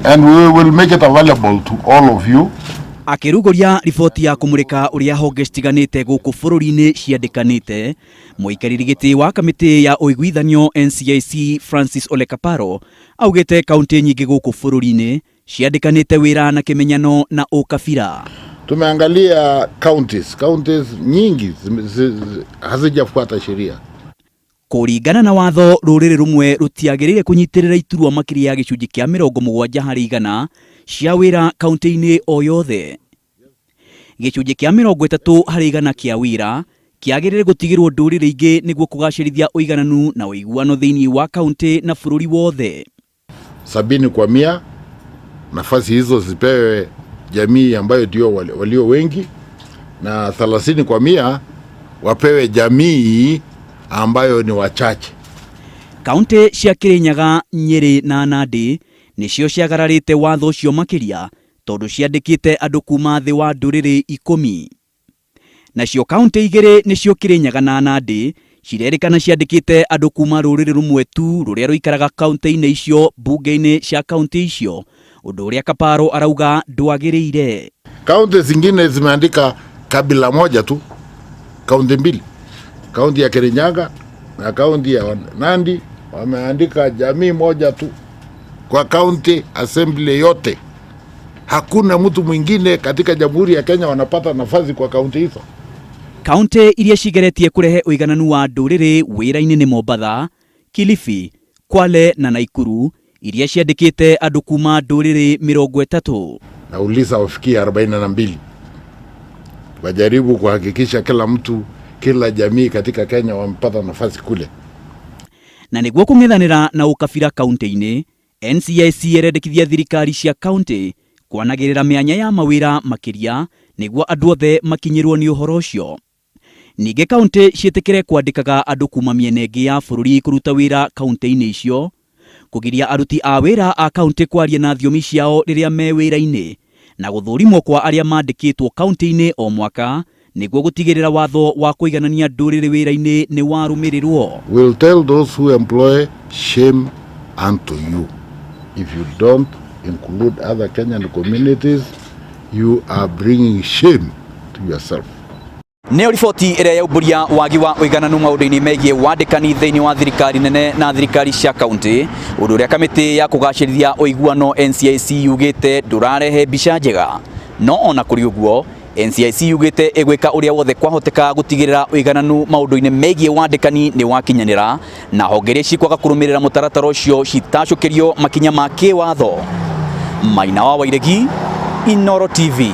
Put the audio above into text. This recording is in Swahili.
and we will make it available to all of you. Akirugoria riboti ya kumurika uria honge citiganite guku bururi-ini ciandikanite, muikariri giti wa kamiti ya uiguithanio NCIC Francis Ole Kaparo augite kaunti nyingi guku bururi-ini ciandikanite wira na kimenyano na ukabira. Tumeangalia counties nyingi hazijafuata sheria. Kuringana na watho, ruriri rumwe rutiagirire kunyitirira iturwa makiria ya gicunji kia 70 harĩ 100 cia wira kaunti-ini o yothe. Gicunji kia 30 harĩ 100 kia wira kiagirire gutigirwo nduriri ingi niguo kugacirithia uigananu na uiguano thiini wa kaunti na bururi wothe. 70% nafasi hizo zipewe jamii ambayo ndio walio wengi, na 30% wapewe jamii ambayo ni wachache. Kaunti cia Kirinyaga, Nyeri na Nandi nicio ciagararite watho ucio makiria tondu ciandikite andu kuuma thi wa nduriri 10. Nacio kaunti igiri nicio Kirinyaga na Nandi cirerikana ciandikite andu kuuma ruriri rumwe tu ruria ruikaraga kaunti-ini icio bunge-ini cia kaunti icio, undu uria Kaparo arauga ndwagirire. Kaunti zingine zimeandika kabila moja tu, kaunti mbili, kaunti ya Kirinyaga na kaunti ya Nandi wameandika jamii moja tu kwa kaunti assembly yote. Hakuna mtu mwingine katika Jamhuri ya Kenya wanapata nafasi kwa kaunti hizo. Kaunti iria cigeretie kurehe uigananu wa nduriri wira-ini ni Mombasa, Kilifi, Kwale na Nakuru, iria ciandikite andu kuuma nduriri 30. Nauliza wafikie 42. Wajaribu kuhakikisha kila jamii katika Kenya wamepata nafasi kule. Na niguo kung'ethanira na ukabira kaunti-ini, NCIC yerendekithia thirikari cia kaunti kwanagirira mianya ya mawira makiria niguo andu othe makinyirwo ni uhoro ucio. Ningi kaunti cietikire kwandikaga andu kuuma miena ingi ya bururi kuruta wira kaunti-ini icio, kugiria aruti a wira a kaunti kwaria na thiomi ciao riria me wira-ini, na guthurimwo kwa aria mandikitwo kaunti-ini o mwaka niguo gutigirira watho wa kuiganania nduriri wira-ini ni warumirirwo. We'll tell those who employ, shame unto you. If you don't include other Kenyan communities, you are bringing shame to yourself. Neo riboti iria yaumburia wagi wa uigananu maundu-ini megie wandikani thiini wa thirikari nene na thirikari cia kaunti, undu uria kamiti ya kugacirithia uiguano NCIC yugite ndurarehe mbica njega. No ona kuri uguo, NCIC yugite igwika uria wothe kwahoteka gutigirira uigananu maundu-ini megie wandikani ni wakinyanira, na honge cikwaga kurumirira mutaratara ucio citacukirio makinya ma kiwatho. Maina wa Wairegi, Inoro TV.